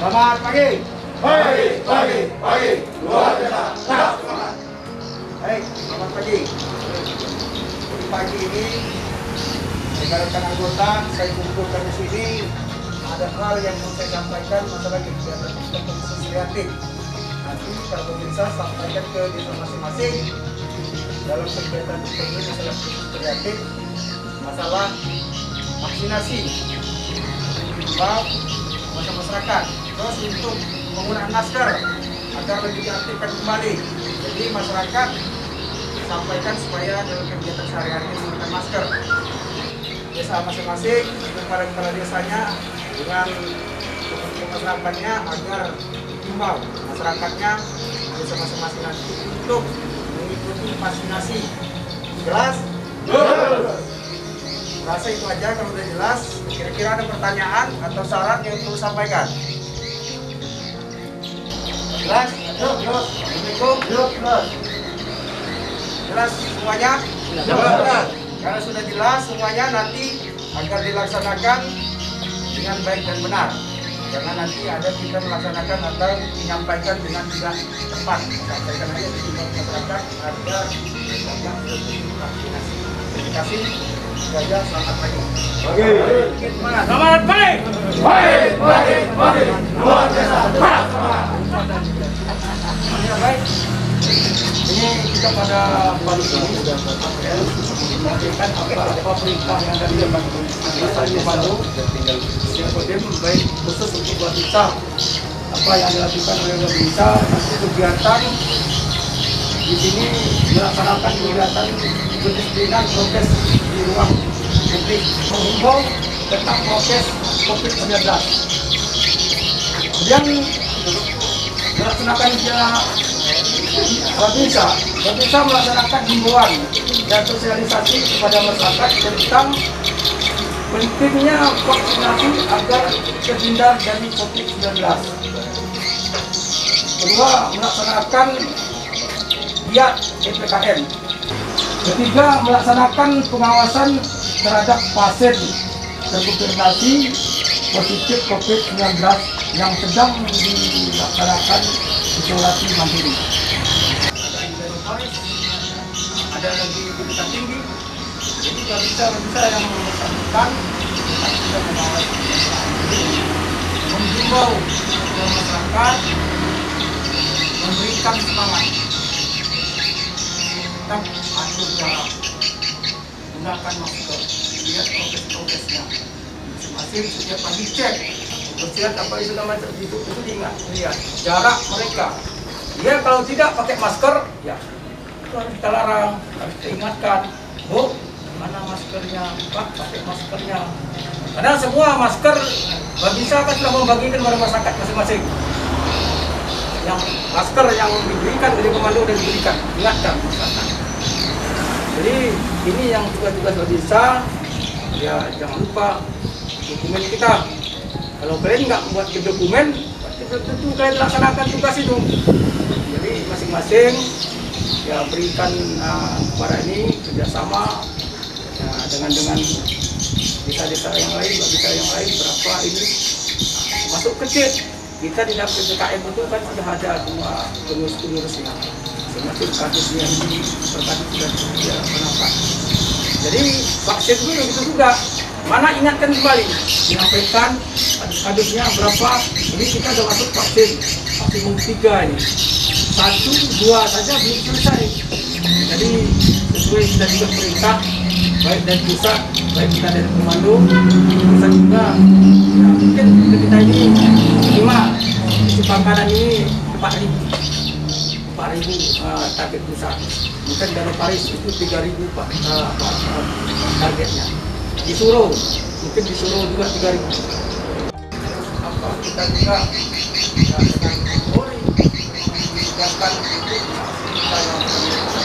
Selamat pagi. Pagi, luar biasa, tetap semangat. Baik, selamat pagi. Jadi pagi ini, rekan-rekan anggota, saya kumpulkan di sini. Ada hal yang mau saya sampaikan masalah kegiatan khusus kreatif. Nanti kalau bisa sampaikan ke desa masing-masing dalam kegiatan ini masalah khusus kreatif, masalah vaksinasi, himbau masyarakat. Terus untuk penggunaan masker agar lebih diaktifkan kembali. Jadi masyarakat sampaikan supaya dalam kegiatan sehari-hari menggunakan masker. Desa masing-masing, kepala desanya dengan masyarakatnya agar himbau masyarakatnya desa masing-masing nanti untuk mengikuti vaksinasi. Jelas? Rasa itu aja. Kalau udah jelas, kira-kira ada pertanyaan atau saran yang perlu sampaikan? Jelas? Assalamualaikum. Jelas semuanya? Jelas. Karena sudah jelas semuanya, nanti agar dilaksanakan dengan baik dan benar. Karena nanti ada kita melaksanakan atau menyampaikan dengan tidak tepat. Sampaikan aja di masyarakat agar tidak vaksinasi. Terima kasih. Saya selamat pagi. Selamat pagi. Pagi, luar biasa, tetap semangat. Ya, baik. Ini kita pada pagi ini sudah menyampaikan apa perintah yang dari Bandung yang kemudian baik khusus untuk buat kita apa yang dilakukan oleh Babinsa. Nanti kegiatan di sini melaksanakan kegiatan kedisiplinan prokes di ruang publik, menghimbau tentang prokes COVID-19. Kemudian melaksanakan Babinsa melaksanakan himbauan dan sosialisasi kepada masyarakat tentang pentingnya vaksinasi agar terhindar dari COVID-19. Kedua, melaksanakan giat PPKM. Ketiga, melaksanakan pengawasan terhadap pasien terkonfirmasi positif COVID-19 yang sedang dilaksanakan isolasi mandiri. Ada lagi di tingkat tinggi, jadi bisa yang bersangkutan kita mengawasi, menghimbau masyarakat, memberikan semangat, tetap atur jarak, gunakan masker, lihat prokes-prokesnya, masing-masing setiap pagi cek bersihat apa itu namanya itu diingat, lihat jarak mereka. Dia kalau tidak pakai masker, ya itu harus kita larang, harus kita ingatkan. Bu, mana maskernya? Pak, pakai maskernya. Karena semua masker Babinsa kan sudah membagikan kepada masyarakat masing-masing. Yang masker yang diberikan dari komando dan diberikan, ingatkan masyarakat. Jadi ini yang tugas-tugas Babinsa, ya jangan lupa dokumen kita. Kalau kalian nggak membuat dokumen, tentu kalian laksanakan tugas itu. Jadi masing-masing ya berikan kepada ini kerjasama ya, dengan desa-desa yang lain, Babinsa yang lain berapa ini masuk kecil. Kita di dalam PPKM itu kan sudah ada semua pengurus-pengurusnya, masing-masing kasusnya ini terkait sudah penampak. Jadi vaksin itu begitu juga. Mana ingatkan kembali, menyampaikan kadusnya berapa, ini kita sudah masuk vaksin 3 ini. 1, 2 saja belum selesai. Jadi sesuai sudah juga perintah, baik dari pusat, baik kita dari komando, pusat juga. Ya, mungkin kita ini 5, kesepakatan ini 4.000 target pusat. Mungkin dari Paris itu 3.000 Pak targetnya. Disuruh, mungkin disuruh juga 3.000. Apa kita juga dengan Polri menyiapkan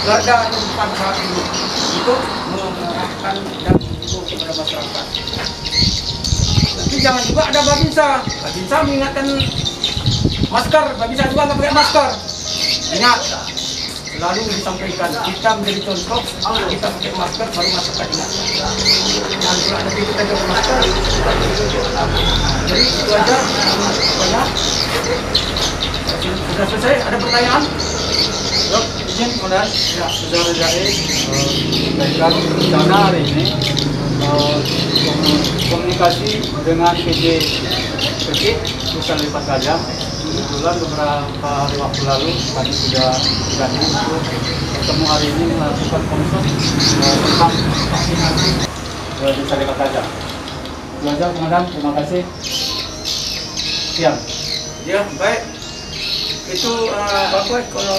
garda terdepan saat ini untuk mengarahkan dan menghimbau kepada masyarakat. Tapi jangan juga ada Babinsa mengingatkan masker, Babinsa juga nggak pakai masker. Ingat, selalu disampaikan kita menjadi contoh, kita pakai masker baru masuk ke dinas. Dan kalau nanti kita pakai masker, jadi itu aja. Banyak. Sudah selesai. Ada pertanyaan? Dok, izin kemudian Ya. Saudara Jaid sampaikan rencana hari ini komunikasi dengan PJ Pekit Nusa Lipat Gajah. Kebetulan beberapa waktu lalu kami sudah berani untuk bertemu hari ini melakukan konsep tentang vaksinasi di Nusa Lipat Gajah. Itu aja komandan, terima kasih. Siang. Ya, baik. Itu Bapak kalau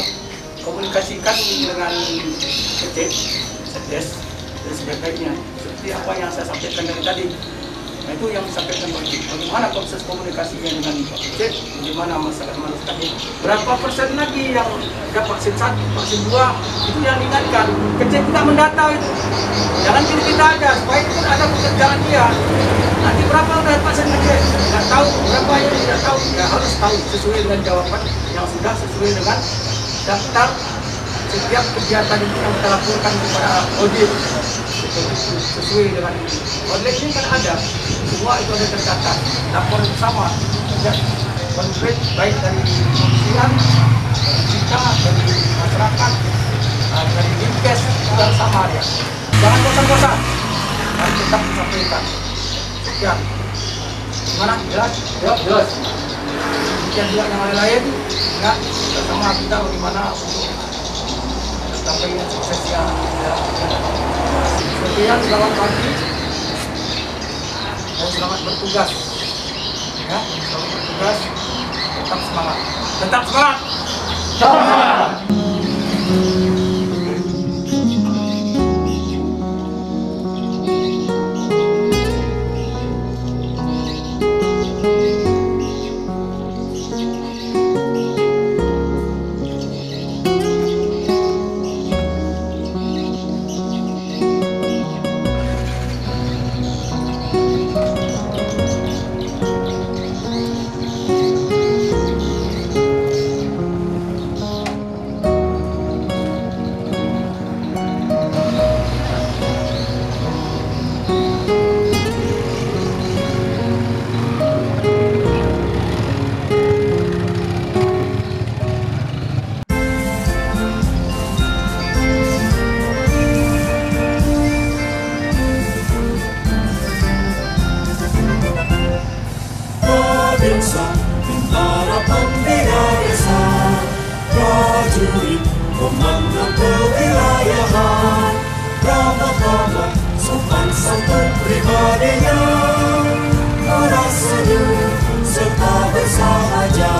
komunikasikan dengan PT Satgas dan sebagainya seperti apa yang saya sampaikan dari tadi. Nah, itu yang disampaikan bagaimana proses komunikasinya dengan PT, bagaimana masyarakat tadi. Berapa persen lagi yang ada vaksin 1, vaksin 2, itu yang diingatkan. PT kita mendata itu. Jangan pilih kita aja, supaya itu ada pekerjaan dia. Nanti berapa udah vaksin lagi? Nggak tahu, berapa yang tidak tahu. Ya harus tahu sesuai dengan jawaban yang sudah sesuai dengan daftar setiap kegiatan itu yang kita laporkan kepada audit sesuai dengan online ini kan ada semua itu ada tercatat laporan bersama ya konkret baik dari kepolisian kita dari masyarakat dari Dinkes dan sama ya jangan bosan-bosan harus tetap disampaikan ya gimana jelas jelas demikian juga yang lain-lain ya bersama kita bagaimana untuk sampainya suksesnya ya. Sekian, selamat pagi dan selamat bertugas ya, selamat bertugas, tetap semangat, tetap semangat. Semangat. Tentara pembela desa, prajurit komando kewilayahan, ramah-ramah sopan santun pribadinya, murah senyum serta bersahaja.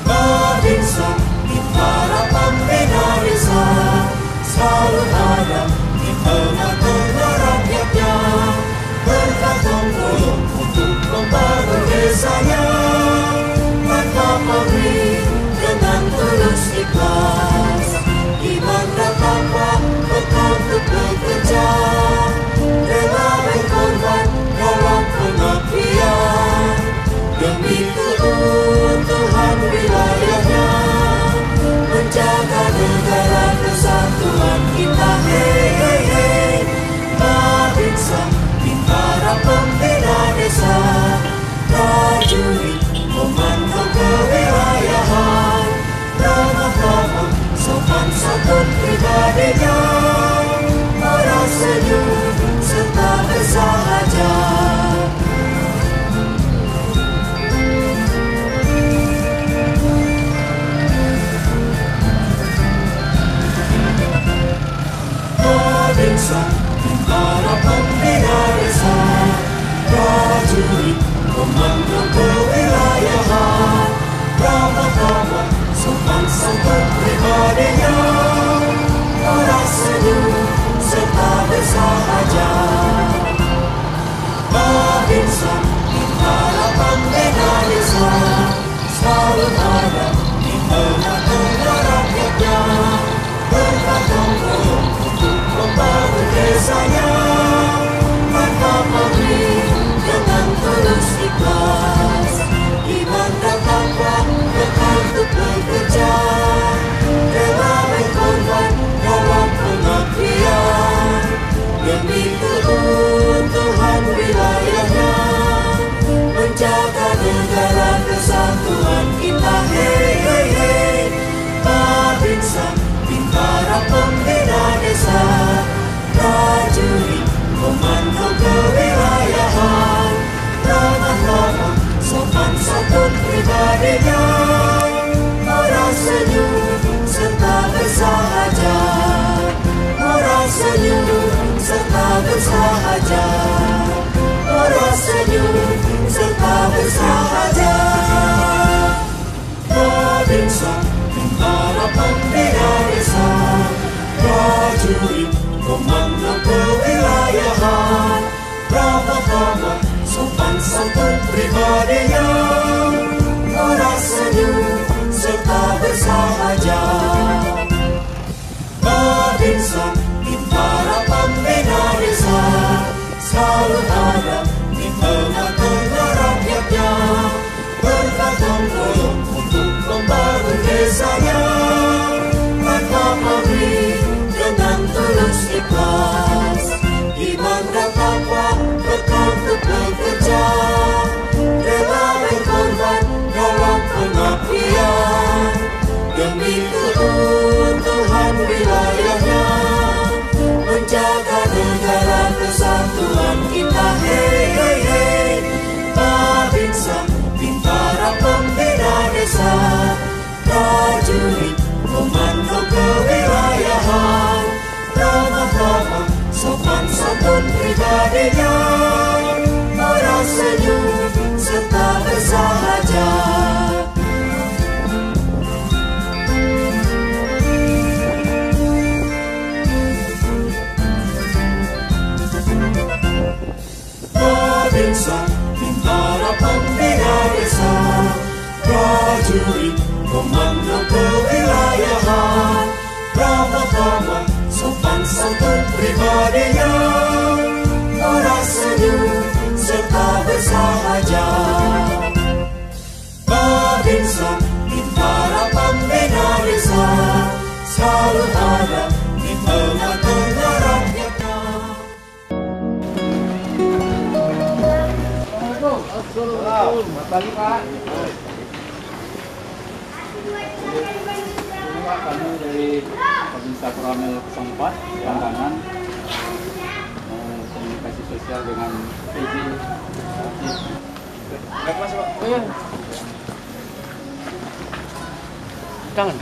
Babinsa tentara pembela desa, selalu ada di tengah-tengah rakyatnya, bergotong royong untuk membangun desanya, tanpa pamrih dengan tulus. pribadinya, orang senyum serta bersahaja, orang senyum serta bersahaja, orang senyum serta bersahaja. Babinsa, tentara pembina desa, prajurit komando kewilayahan, ramah-ramah sopan santun pribadinya, orang senyum serta bersahaja. Babinsa, tentara pembina desa, selalu ada di tengah-tengah rakyatnya, bergotong royong untuk membangun desanya, tanpa pamrih dengan tulus ikhlas, iman dan takwa tetap bekerja, rela berkorban dalam pengabdian demi keutuhan wilayahnya, menjaga negara kesatuan kita. Hey hey hey, Babinsa, tentara pembina desa, prajurit komando kewilayahan, ramah-ramah sopan santun pribadinya, orang senyum serta bersahaja. Babinsa, tentara pembina desa, prajurit komando kewilayahan, ramah-ramah sopan santun pribadinya, orang senyum serta bersahaja. Babinsa, tentara pembina desa, selalu ada di tengah-tengah rakyatnya. Selamat pagi Pak. Ini Pak, kami dari Babinsa Koramil 04 Langganan, komunikasi sosial dengan PJ. Enggak Mas Pak? Oh iya. Jangan.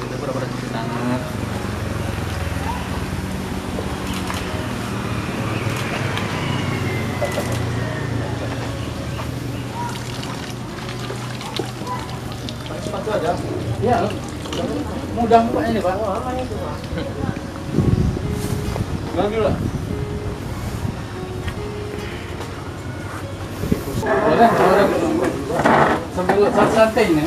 Itu berapa tangan? Sepatu aja. Iya, mudah Pak ini Pak. Enggak dulu. Boleh, sambil santai ini.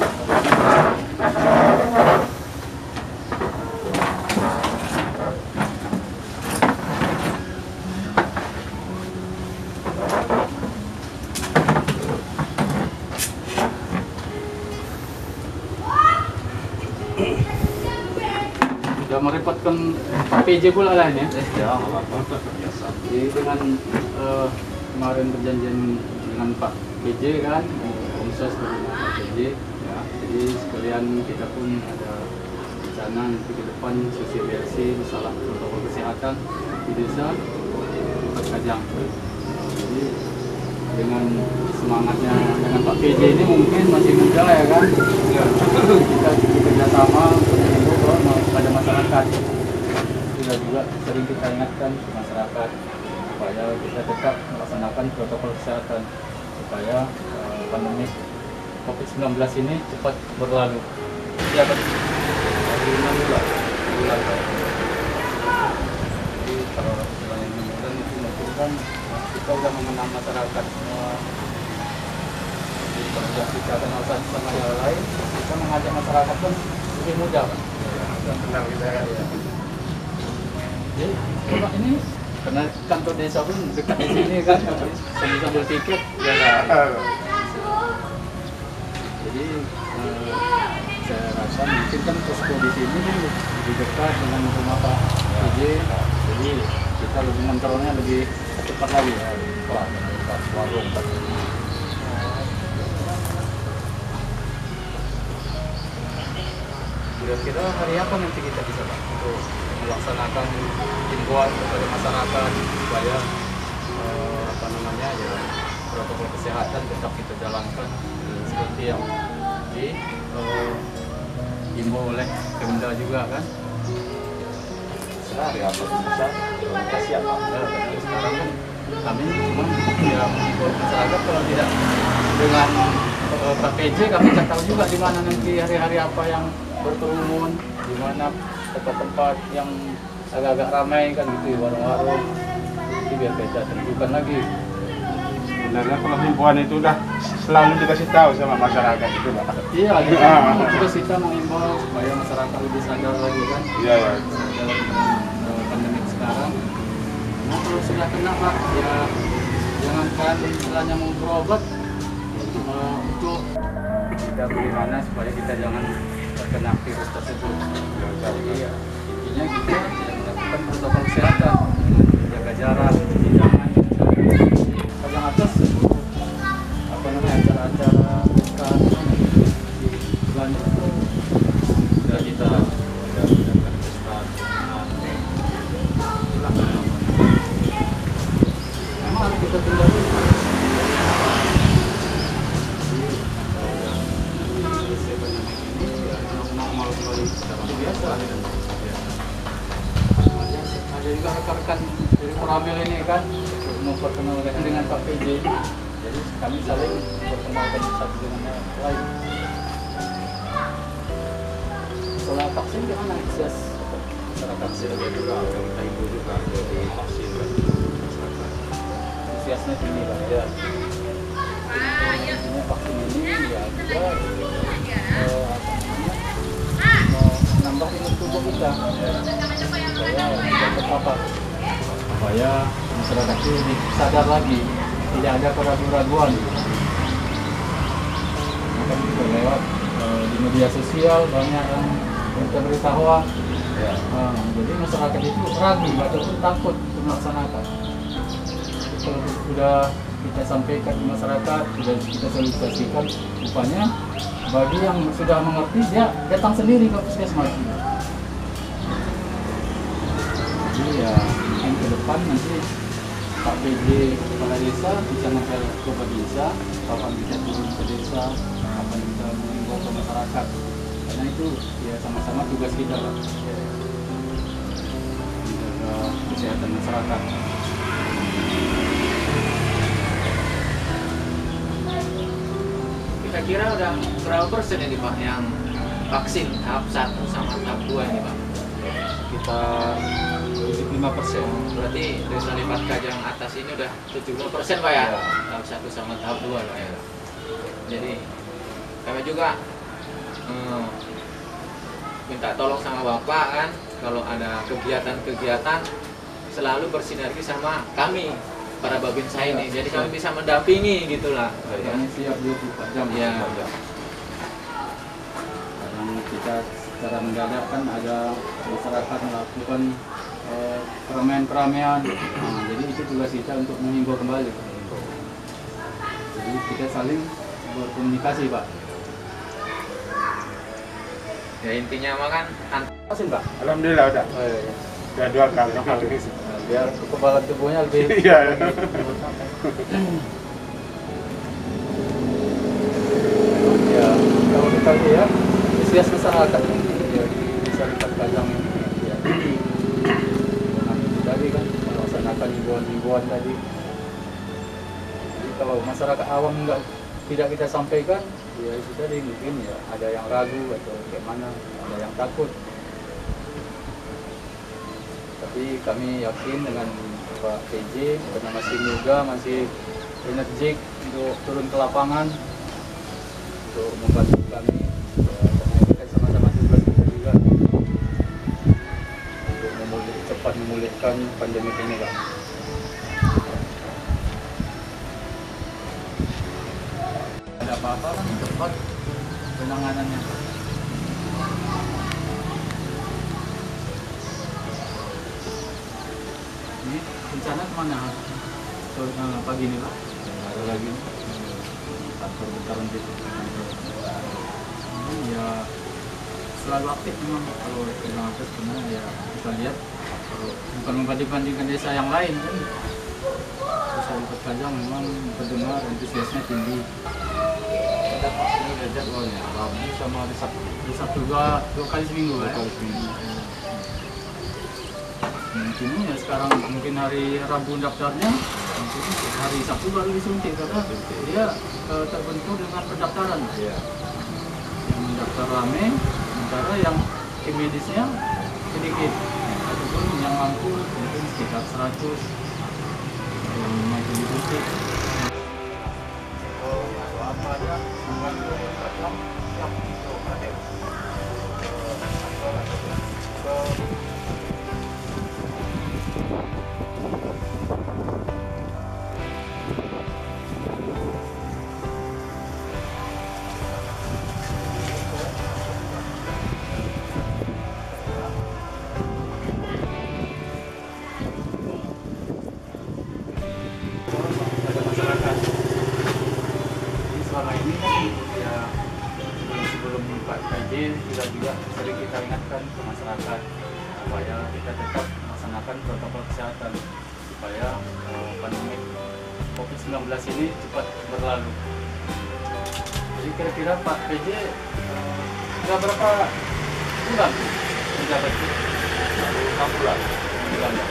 Sudah merepotkan Pak PJ pula lah ini. Ya, nggak apa-apa. Biasa. Jadi dengan kemarin perjanjian dengan Pak PJ kan, Komsos dengan Pak PJ, ya. Jadi sekalian kita pun ada rencana nanti ke depan sosialisasi masalah protokol kesehatan di desa Kajang. Jadi dengan semangatnya dengan Pak PJ ini mungkin masih muda ya kan, ya. Kita bekerjasama pada masyarakat. Sudah juga sering kita ingatkan ke masyarakat supaya kita tetap melaksanakan protokol kesehatan supaya pandemi COVID-19 ini cepat berlalu. Ya, Pak. Dari 6 bulan. Jadi kalau istilahnya 6 bulan itu menunjukkan kita sudah mengenal masyarakat semua. Jadi kalau kita kenal satu sama yang lain, kita mengajak masyarakat pun lebih mudah, Pak. Tenang kita ya. Jadi Pak ini karena kantor desa pun dekat di sini kan, sambil tiket ya. Jadi saya rasa mungkin kan posko di sini lebih dekat dengan rumah Pak PJ, jadi kita lebih mengontrolnya lebih cepat lagi. Pak warung Pak. Kira-kira hari apa nanti kita bisa Pak untuk melaksanakan himbauan kepada masyarakat supaya apa namanya ya protokol kesehatan tetap kita jalankan seperti yang diimbau oleh Pemda juga kan. Sehari apa bisa kita siap Pak. Sekarang kan kami cuma ya mengimbau masyarakat kalau tidak dengan Pak PJ kami tak tahu juga di mana nanti hari-hari apa yang berkerumun, di mana tempat-tempat yang agak-agak ramai kan gitu, warung-warung. Jadi biar kita tentukan lagi. Sebenarnya kalau himbauan itu udah selalu dikasih tahu sama masyarakat itu Pak. Iya, terus kita mengimbau supaya masyarakat lebih sadar lagi kan. Iya ya. Sadar pandemi sekarang. Nah kalau sudah kena Pak, ya jangankan istilahnya mau berobat untuk kita bagaimana supaya kita jangan terkena virus tersebut. Jadi ya, intinya kita melakukan protokol kesehatan, jaga jarak, cuci tangan, yang atas apa namanya acara-acara bukan di bulan itu sudah kita memang harus kita tunda dulu. Normal kembali seperti biasa. Ada juga rekan-rekan dari Koramil ini kan memperkenalkan dengan Pak PJ, jadi kami saling memperkenalkan satu dengan yang lain. Setelah vaksin gimana antusias masyarakat? Sudah juga kita ibu juga dari vaksin masyarakat. Antusiasnya tinggi Pak ya. Intinya vaksin ini ya juga menambah imun tubuh kita supaya tidak terpapar, supaya masyarakat itu lebih sadar lagi, tidak ada keraguan-raguan. Maka juga lewat di media sosial banyak yang berita hoax. Ya. Jadi masyarakat itu ragu ataupun takut untuk melaksanakan. Jadi kalau sudah kita sampaikan ke masyarakat, sudah kita sosialisasikan, rupanya bagi yang sudah mengerti dia datang sendiri ke puskesmas. Jadi ya mungkin ke depan nanti Pak PJ kepala desa bisa ngapel ke desa, kapan bisa turun ke desa, kapan bisa mengimbau ke masyarakat. Karena itu ya sama-sama tugas kita lah. Menjaga kesehatan masyarakat. Kira-kira udah berapa persen ini Pak yang vaksin tahap 1 sama tahap 2 ini Pak? Kita 75%. Berarti desa Lipat Kajang atas ini udah 70% Pak ya? Tahap 1 sama tahap 2 Pak ya? Jadi kami juga minta tolong sama Bapak kan, kalau ada kegiatan-kegiatan selalu bersinergi sama kami para babinsa ini, jadi kami bisa mendampingi gitulah. Kami siap 24 jam. Ya. Kadang kita secara mendadak kan ada masyarakat melakukan keramaian-keramaian. Jadi itu tugas kita untuk menghimbau kembali. Jadi kita saling berkomunikasi Pak. Ya intinya mah kan Vaksin Pak? Alhamdulillah udah. Udah 2 kali. Biar kekebalan tubuhnya lebih. Iya. Ya, kalau kita lihat antusias masyarakat ini ya, bisa Lipat Kajang ini ya. Tadi kan melaksanakan himbauan tadi. Jadi kalau masyarakat awam tidak kita sampaikan, ya itu tadi mungkin ya ada yang ragu atau bagaimana, ada yang takut. Tapi kami yakin dengan Pak PJ karena masih muda, masih energik untuk turun ke lapangan untuk membantu kami. Ya, karena kita sama-sama tugas kita juga untuk cepat memulihkan pandemi ini Pak. Ada apa-apa kan cepat penanganannya. Ini rencana kemana pagi ini Pak? Ada lagi kantor bentaran gitu. Ya selalu aktif memang kalau Kajang Atas karena ya kita lihat kalau bukan membanding-bandingkan desa yang lain kan saya lipat panjang memang pendengar antusiasnya tinggi. Kita ini udah jadwalnya. Rabu sama hari Sabtu dua kali seminggu ya. Mungkin ya sekarang mungkin hari Rabu daftarnya, mungkin hari Sabtu baru disuntik karena dia terbentuk dengan pendaftaran. Iya. Yang mendaftar rame, sementara yang tim medisnya sedikit. Ataupun yang mampu mungkin sekitar 100 yang mampu disuntik. Atau apa aja, membantu siap untuk hadir. Selama ini kan ya sebelum Pak PJ juga sering kita ingatkan ke masyarakat supaya kita tetap melaksanakan protokol kesehatan supaya pandemi COVID-19 ini cepat berlalu. Jadi kira-kira Pak PJ sudah berapa bulan menjabat? 6 bulan. Bulan ya?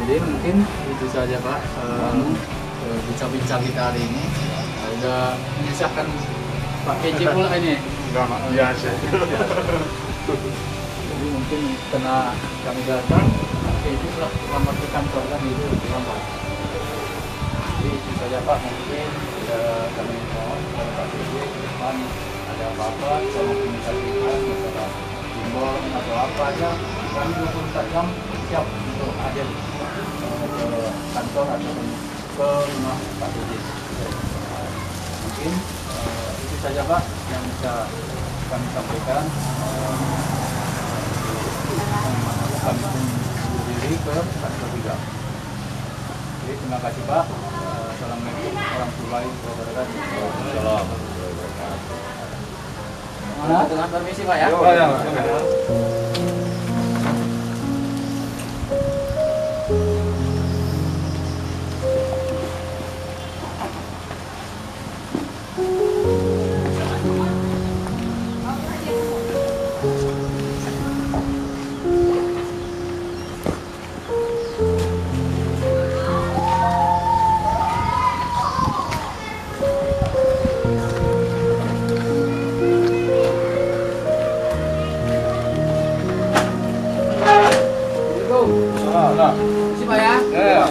Jadi mungkin itu saja Pak, bincang-bincang kita hari ini udah menyusahkan Pak PJ pula ini. Enggak biasa. Jadi mungkin karena kami datang, Pak PJ telah lambat ke kantor kan itu lambat. Jadi itu saja Pak, mungkin kami mohon kepada Pak PJ ke depan ada apa-apa sama komunikasikan masalah simbol atau apa aja, kami 24 jam siap untuk hadir ke kantor atau ke rumah Pak PJ. Mungkin itu saja Pak yang bisa kami sampaikan. Kami pun berdiri ke kantor juga. Jadi terima kasih Pak. Assalamualaikum warahmatullahi wabarakatuh. Mana? Dengan permisi Pak ya. Permisi Pak ya. Ya.